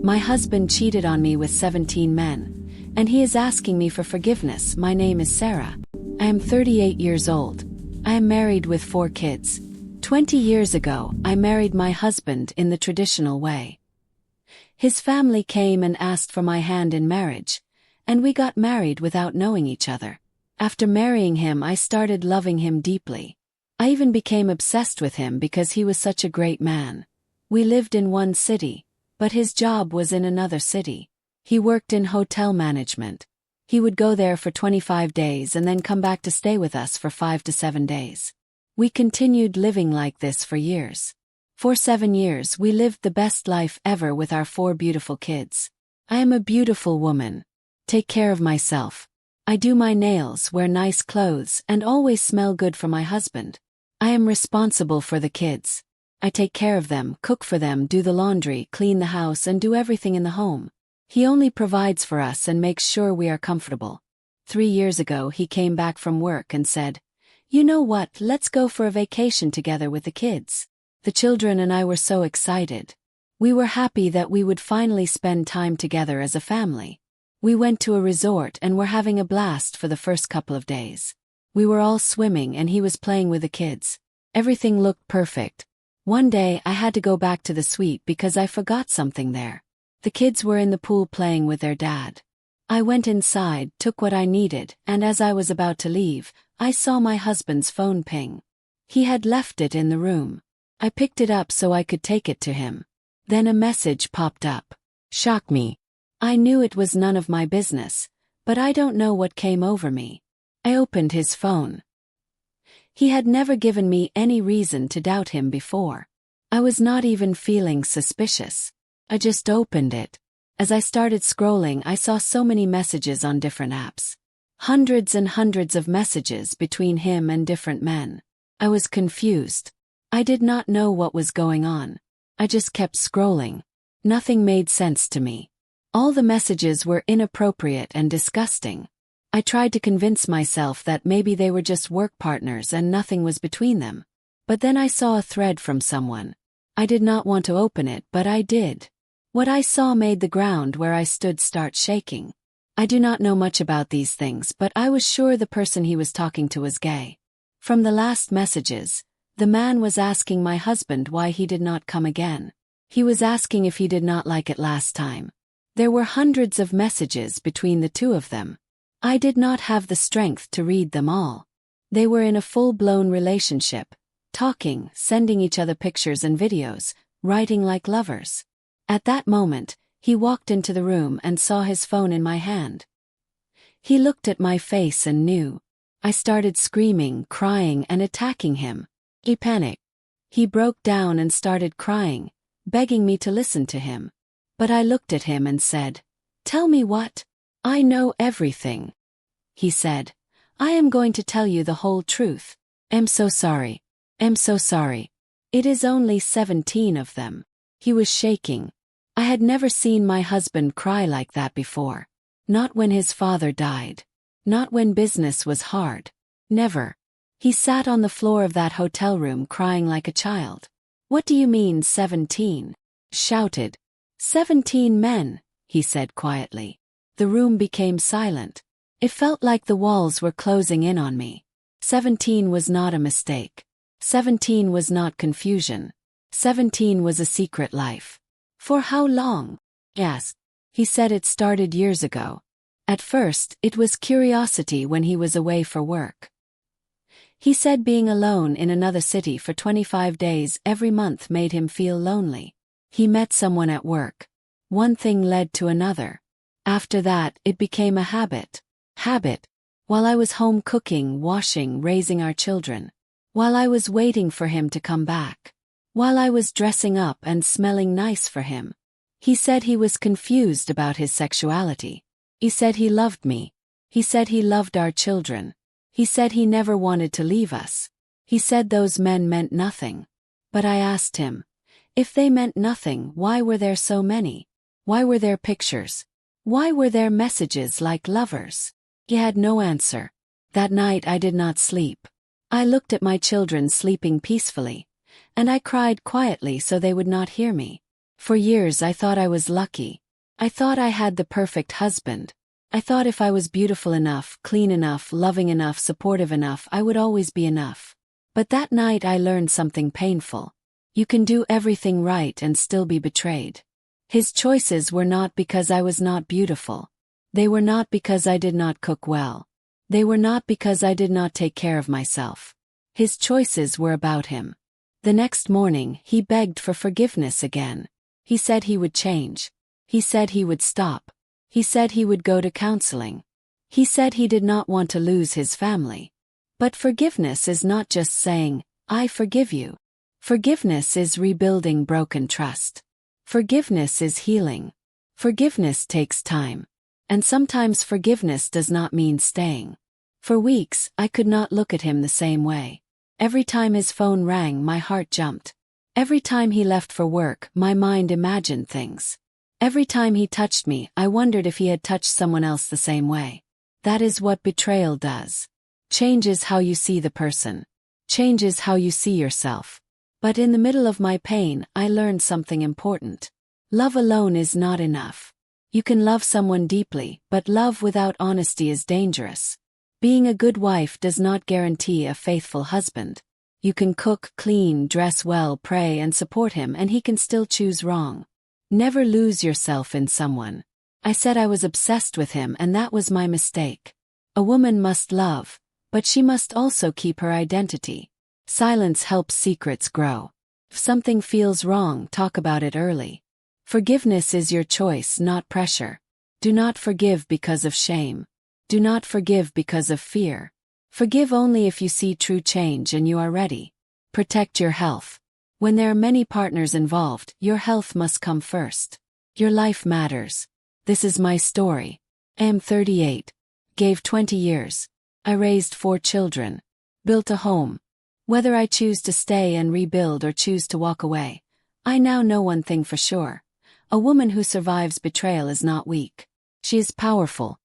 My husband cheated on me with 17 men, and he is asking me for forgiveness. My name is Sara. I am 38 years old. I am married with 4 kids. 20 years ago, I married my husband in the traditional way. His family came and asked for my hand in marriage, and we got married without knowing each other. After marrying him, I started loving him deeply. I even became obsessed with him because he was such a great man. We lived in one city, but his job was in another city. He worked in hotel management. He would go there for 25 days and then come back to stay with us for 5 to 7 days. We continued living like this for years. For 7 years we lived the best life ever with our 4 beautiful kids. I am a beautiful woman. Take care of myself. I do my nails, wear nice clothes, and always smell good for my husband. I am responsible for the kids. I take care of them, cook for them, do the laundry, clean the house, and do everything in the home. He only provides for us and makes sure we are comfortable. 3 years ago he came back from work and said, "You know what, let's go for a vacation together with the kids." The children and I were so excited. We were happy that we would finally spend time together as a family. We went to a resort and were having a blast for the first couple of days. We were all swimming and he was playing with the kids. Everything looked perfect. One day I had to go back to the suite because I forgot something there. The kids were in the pool playing with their dad. I went inside, took what I needed, and as I was about to leave, I saw my husband's phone ping. He had left it in the room. I picked it up so I could take it to him. Then a message popped up. Shocked me. I knew it was none of my business, but I don't know what came over me. I opened his phone. He had never given me any reason to doubt him before. I was not even feeling suspicious. I just opened it. As I started scrolling, I saw so many messages on different apps. Hundreds and hundreds of messages between him and different men. I was confused. I did not know what was going on. I just kept scrolling. Nothing made sense to me. All the messages were inappropriate and disgusting. I tried to convince myself that maybe they were just work partners and nothing was between them. But then I saw a thread from someone. I did not want to open it, but I did. What I saw made the ground where I stood start shaking. I do not know much about these things, but I was sure the person he was talking to was gay. From the last messages, the man was asking my husband why he did not come again. He was asking if he did not like it last time. There were hundreds of messages between the two of them. I did not have the strength to read them all. They were in a full-blown relationship, talking, sending each other pictures and videos, writing like lovers. At that moment, he walked into the room and saw his phone in my hand. He looked at my face and knew. I started screaming, crying, and attacking him. He panicked. He broke down and started crying, begging me to listen to him. But I looked at him and said, "Tell me what? I know everything." He said, "I am going to tell you the whole truth. I'm so sorry. I'm so sorry. It is only 17 of them." He was shaking. I had never seen my husband cry like that before. Not when his father died. Not when business was hard. Never. He sat on the floor of that hotel room crying like a child. "What do you mean 17? Shouted. 17 men, he said quietly. The room became silent. It felt like the walls were closing in on me. 17 was not a mistake. 17 was not confusion. 17 was a secret life. For how long? Yes. He said it started years ago. At first, it was curiosity when he was away for work. He said being alone in another city for 25 days every month made him feel lonely. He met someone at work. One thing led to another. After that, it became a habit. While I was home cooking, washing, raising our children. While I was waiting for him to come back. While I was dressing up and smelling nice for him. He said he was confused about his sexuality. He said he loved me. He said he loved our children. He said he never wanted to leave us. He said those men meant nothing. But I asked him, if they meant nothing, why were there so many? Why were there pictures? Why were there messages like lovers? He had no answer. That night I did not sleep. I looked at my children sleeping peacefully, and I cried quietly so they would not hear me. For years I thought I was lucky. I thought I had the perfect husband. I thought if I was beautiful enough, clean enough, loving enough, supportive enough, I would always be enough. But that night I learned something painful. You can do everything right and still be betrayed. His choices were not because I was not beautiful. They were not because I did not cook well. They were not because I did not take care of myself. His choices were about him. The next morning, he begged for forgiveness again. He said he would change. He said he would stop. He said he would go to counseling. He said he did not want to lose his family. But forgiveness is not just saying, "I forgive you." Forgiveness is rebuilding broken trust. Forgiveness is healing. Forgiveness takes time. And sometimes forgiveness does not mean staying. For weeks, I could not look at him the same way. Every time his phone rang, my heart jumped. Every time he left for work, my mind imagined things. Every time he touched me, I wondered if he had touched someone else the same way. That is what betrayal does. Changes how you see the person. Changes how you see yourself. But in the middle of my pain, I learned something important. Love alone is not enough. You can love someone deeply, but love without honesty is dangerous. Being a good wife does not guarantee a faithful husband. You can cook, clean, dress well, pray and support him, and he can still choose wrong. Never lose yourself in someone. I said I was obsessed with him, and that was my mistake. A woman must love, but she must also keep her identity. Silence helps secrets grow. If something feels wrong, talk about it early. Forgiveness is your choice, not pressure. Do not forgive because of shame. Do not forgive because of fear. Forgive only if you see true change and you are ready. Protect your health. When there are many partners involved, your health must come first. Your life matters. This is my story. I am 38. Gave 20 years. I raised 4 children. Built a home. Whether I choose to stay and rebuild or choose to walk away, I now know one thing for sure. A woman who survives betrayal is not weak. She is powerful,